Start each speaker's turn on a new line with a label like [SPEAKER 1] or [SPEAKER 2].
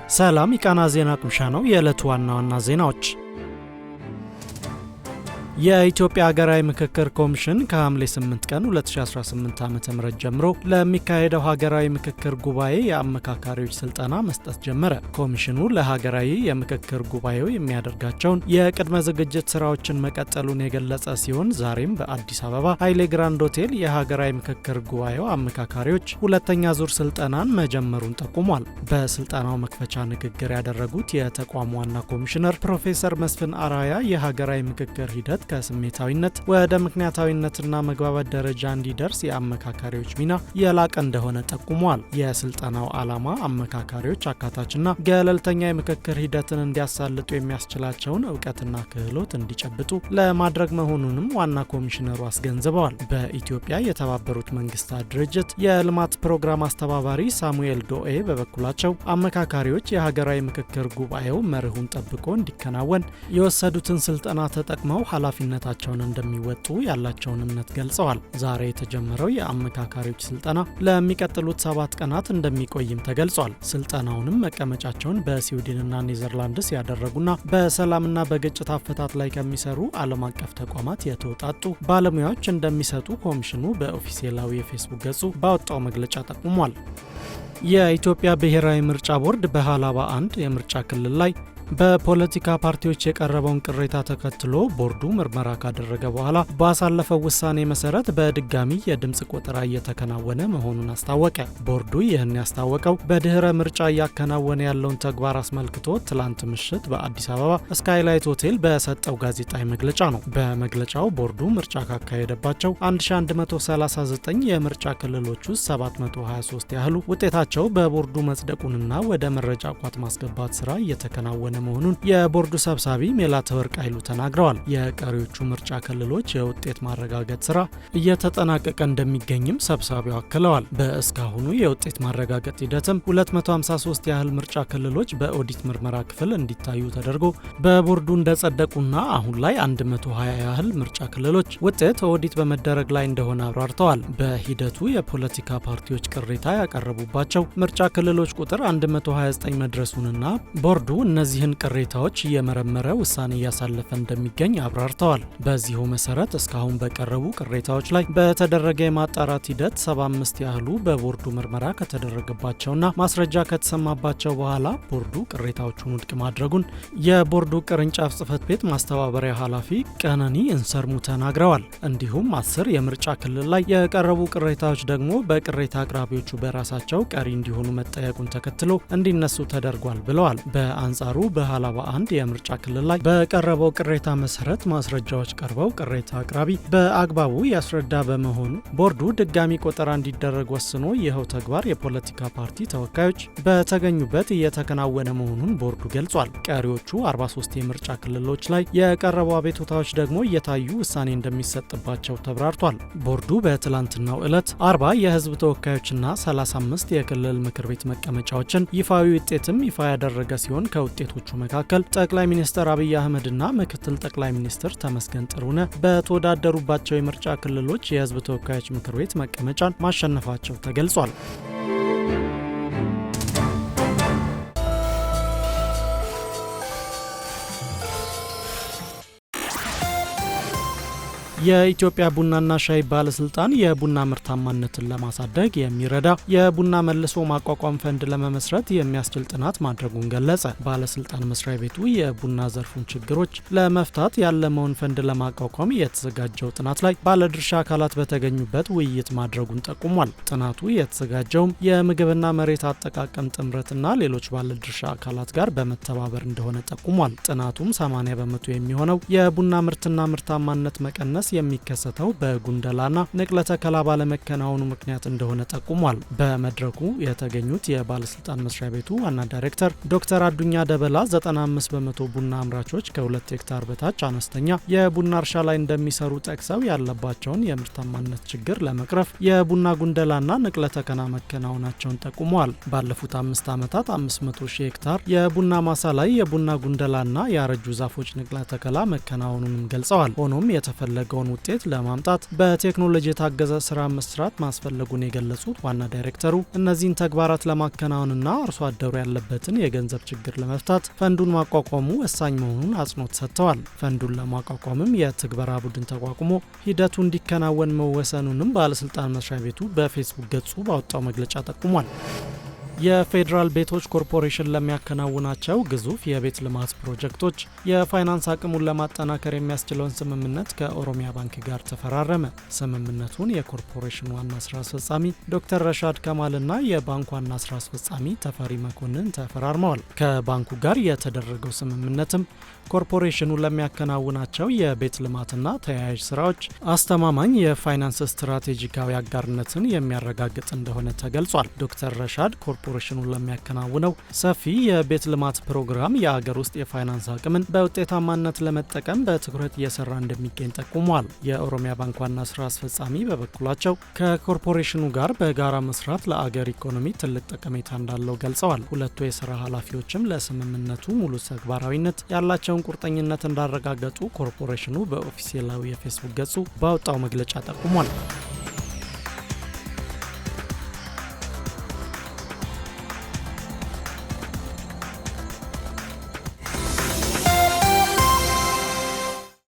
[SPEAKER 1] ሰላም የቃና ዜና ቅምሻ ነው። የዕለቱ ዋና ዋና ዜናዎች። የኢትዮጵያ ሀገራዊ ምክክር ኮሚሽን ከሐምሌ 8 ቀን 2018 ዓ.ም ጀምሮ ለሚካሄደው ሀገራዊ ምክክር ጉባኤ የአመካካሪዎች ስልጠና መስጠት ጀመረ። ኮሚሽኑ ለሀገራዊ የምክክር ጉባኤው የሚያደርጋቸውን የቅድመ ዝግጅት ስራዎችን መቀጠሉን የገለጸ ሲሆን ዛሬም በአዲስ አበባ ኃይሌ ግራንድ ሆቴል የሀገራዊ ምክክር ጉባኤው አመካካሪዎች ሁለተኛ ዙር ስልጠናን መጀመሩን ጠቁሟል። በስልጠናው መክፈቻ ንግግር ያደረጉት የተቋሙ ዋና ኮሚሽነር ፕሮፌሰር መስፍን አራያ የሀገራዊ ምክክር ሂደት ከስሜታዊነት ወደ ምክንያታዊነትና መግባባት ደረጃ እንዲደርስ የአመካካሪዎች ሚና የላቀ እንደሆነ ጠቁሟል። የስልጠናው ዓላማ አመካካሪዎች አካታችና ገለልተኛ የምክክር ሂደትን እንዲያሳልጡ የሚያስችላቸውን እውቀትና ክህሎት እንዲጨብጡ ለማድረግ መሆኑንም ዋና ኮሚሽነሩ አስገንዝበዋል። በኢትዮጵያ የተባበሩት መንግስታት ድርጅት የልማት ፕሮግራም አስተባባሪ ሳሙኤል ዶኤ በበኩላቸው አመካካሪዎች የሀገራዊ ምክክር ጉባኤው መርሁን ጠብቆ እንዲከናወን የወሰዱትን ስልጠና ተጠቅመው ኃላፊነታቸውን እንደሚወጡ ያላቸውን እምነት ገልጸዋል። ዛሬ የተጀመረው የአመካካሪዎች ስልጠና ለሚቀጥሉት 7 ቀናት እንደሚቆይም ተገልጿል። ስልጠናውንም መቀመጫቸውን በስዊድንና ኔዘርላንድስ ያደረጉና በሰላምና በግጭት አፈታት ላይ ከሚሰሩ ዓለም አቀፍ ተቋማት የተውጣጡ ባለሙያዎች እንደሚሰጡ ኮሚሽኑ በኦፊሴላዊ የፌስቡክ ገጹ ባወጣው መግለጫ ጠቁሟል። የኢትዮጵያ ብሔራዊ ምርጫ ቦርድ በሃላባ 1 የምርጫ ክልል ላይ በፖለቲካ ፓርቲዎች የቀረበውን ቅሬታ ተከትሎ ቦርዱ ምርመራ ካደረገ በኋላ ባሳለፈው ውሳኔ መሰረት በድጋሚ የድምጽ ቆጠራ እየተከናወነ መሆኑን አስታወቀ። ቦርዱ ይህን ያስታወቀው በድህረ ምርጫ እያከናወነ ያለውን ተግባር አስመልክቶ ትላንት ምሽት በአዲስ አበባ ስካይላይት ሆቴል በሰጠው ጋዜጣዊ መግለጫ ነው። በመግለጫው ቦርዱ ምርጫ ካካሄደባቸው 1139 የምርጫ ክልሎች ውስጥ 723 ያህሉ ውጤታቸው በቦርዱ መጽደቁንና ወደ መረጃ ቋት ማስገባት ስራ እየተከናወነ መሆኑን የቦርዱ ሰብሳቢ ሜላትወርቅ ኃይሉ ተናግረዋል። የቀሪዎቹ ምርጫ ክልሎች የውጤት ማረጋገጥ ስራ እየተጠናቀቀ እንደሚገኝም ሰብሳቢው አክለዋል። በእስካሁኑ የውጤት ማረጋገጥ ሂደትም 253 ያህል ምርጫ ክልሎች በኦዲት ምርመራ ክፍል እንዲታዩ ተደርጎ በቦርዱ እንደጸደቁና አሁን ላይ 120 ያህል ምርጫ ክልሎች ውጤት ኦዲት በመደረግ ላይ እንደሆነ አብራርተዋል። በሂደቱ የፖለቲካ ፓርቲዎች ቅሬታ ያቀረቡባቸው ምርጫ ክልሎች ቁጥር 129 መድረሱንና ቦርዱ እነዚህ ቅሬታዎች እየመረመረ ውሳኔ እያሳለፈ እንደሚገኝ አብራርተዋል። በዚሁ መሰረት እስካሁን በቀረቡ ቅሬታዎች ላይ በተደረገ የማጣራት ሂደት 75 ያህሉ በቦርዱ ምርመራ ከተደረገባቸውና ማስረጃ ከተሰማባቸው በኋላ ቦርዱ ቅሬታዎቹን ውድቅ ማድረጉን የቦርዱ ቅርንጫፍ ጽህፈት ቤት ማስተባበሪያ ኃላፊ ቀነኒ እንሰርሙ ተናግረዋል። እንዲሁም 10 የምርጫ ክልል ላይ የቀረቡ ቅሬታዎች ደግሞ በቅሬታ አቅራቢዎቹ በራሳቸው ቀሪ እንዲሆኑ መጠየቁን ተከትሎ እንዲነሱ ተደርጓል ብለዋል። በአንጻሩ በሃላባ 1 የምርጫ ክልል ላይ በቀረበው ቅሬታ መሰረት ማስረጃዎች ቀርበው ቅሬታ አቅራቢ በአግባቡ ያስረዳ በመሆኑ ቦርዱ ድጋሚ ቆጠራ እንዲደረግ ወስኖ ይኸው ተግባር የፖለቲካ ፓርቲ ተወካዮች በተገኙበት እየተከናወነ መሆኑን ቦርዱ ገልጿል። ቀሪዎቹ 43 የምርጫ ክልሎች ላይ የቀረቡ አቤቱታዎች ደግሞ እየታዩ ውሳኔ እንደሚሰጥባቸው ተብራርቷል። ቦርዱ በትላንትናው ዕለት 40 የህዝብ ተወካዮችና 35 የክልል ምክር ቤት መቀመጫዎችን ይፋዊ ውጤትም ይፋ ያደረገ ሲሆን ከውጤቶቹ መካከል ጠቅላይ ሚኒስትር አብይ አህመድና ምክትል ጠቅላይ ሚኒስትር ተመስገን ጥሩነህ በተወዳደሩባቸው የምርጫ ክልሎች የህዝብ ተወካዮች ምክር ቤት መቀመጫን ማሸነፋቸው ተገልጿል። የኢትዮጵያ ቡናና ሻይ ባለስልጣን የቡና ምርታማነትን ለማሳደግ የሚረዳ የቡና መልሶ ማቋቋም ፈንድ ለመመስረት የሚያስችል ጥናት ማድረጉን ገለጸ። ባለስልጣን መስሪያ ቤቱ የቡና ዘርፉን ችግሮች ለመፍታት ያለመውን ፈንድ ለማቋቋም የተዘጋጀው ጥናት ላይ ባለድርሻ አካላት በተገኙበት ውይይት ማድረጉን ጠቁሟል። ጥናቱ የተዘጋጀውም የምግብና መሬት አጠቃቀም ጥምረትና ሌሎች ባለድርሻ አካላት ጋር በመተባበር እንደሆነ ጠቁሟል። ጥናቱም 80 በመቶ የሚሆነው የቡና ምርትና ምርታማነት መቀነስ የሚከሰተው በጉንደላና ንቅለ ተከላ ባለመከናወኑ ምክንያት እንደሆነ ጠቁሟል። በመድረኩ የተገኙት የባለስልጣን መስሪያ ቤቱ ዋና ዳይሬክተር ዶክተር አዱኛ ደበላ 95 በመቶ ቡና አምራቾች ከ2 ሄክታር በታች አነስተኛ የቡና እርሻ ላይ እንደሚሰሩ ጠቅሰው ያለባቸውን የምርታማነት ችግር ለመቅረፍ የቡና ጉንደላና ንቅለ ተከላ መከናወናቸውን ጠቁመዋል። ባለፉት 5 ዓመታት 500 ሺህ ሄክታር የቡና ማሳ ላይ የቡና ጉንደላና ያረጁ ዛፎች ንቅለ ተከላ መከናወኑንም ገልጸዋል። ሆኖም የተፈለገውን የሚፈልገውን ውጤት ለማምጣት በቴክኖሎጂ የታገዘ ስራ መስራት ማስፈለጉን የገለጹት ዋና ዳይሬክተሩ እነዚህን ተግባራት ለማከናወንና አርሶ አደሩ ያለበትን የገንዘብ ችግር ለመፍታት ፈንዱን ማቋቋሙ ወሳኝ መሆኑን አጽንኦት ሰጥተዋል። ፈንዱን ለማቋቋምም የትግበራ ቡድን ተቋቁሞ ሂደቱ እንዲከናወን መወሰኑንም ባለስልጣን መስሪያ ቤቱ በፌስቡክ ገጹ ባወጣው መግለጫ ጠቁሟል። የፌዴራል ቤቶች ኮርፖሬሽን ለሚያከናውናቸው ግዙፍ የቤት ልማት ፕሮጀክቶች የፋይናንስ አቅሙን ለማጠናከር የሚያስችለውን ስምምነት ከኦሮሚያ ባንክ ጋር ተፈራረመ። ስምምነቱን የኮርፖሬሽኑ ዋና ስራ አስፈጻሚ ዶክተር ረሻድ ከማልና የባንኩ ዋና ስራ አስፈጻሚ ተፈሪ መኮንን ተፈራርመዋል። ከባንኩ ጋር የተደረገው ስምምነትም ኮርፖሬሽኑ ለሚያከናውናቸው የቤት ልማትና ተያያዥ ስራዎች አስተማማኝ የፋይናንስ ስትራቴጂካዊ አጋርነትን የሚያረጋግጥ እንደሆነ ተገልጿል። ዶክተር ረሻድ ኮርፖሬሽኑ ለሚያከናውነው ሰፊ የቤት ልማት ፕሮግራም የአገር ውስጥ የፋይናንስ አቅምን በውጤታማነት ለመጠቀም በትኩረት እየሰራ እንደሚገኝ ጠቁሟል። የኦሮሚያ ባንክ ዋና ስራ አስፈጻሚ በበኩላቸው ከኮርፖሬሽኑ ጋር በጋራ መስራት ለአገር ኢኮኖሚ ትልቅ ጠቀሜታ እንዳለው ገልጸዋል። ሁለቱ የስራ ኃላፊዎችም ለስምምነቱ ሙሉ ተግባራዊነት ያላቸውን ቁርጠኝነት እንዳረጋገጡ ኮርፖሬሽኑ በኦፊሴላዊ የፌስቡክ ገጹ ባወጣው መግለጫ ጠቁሟል።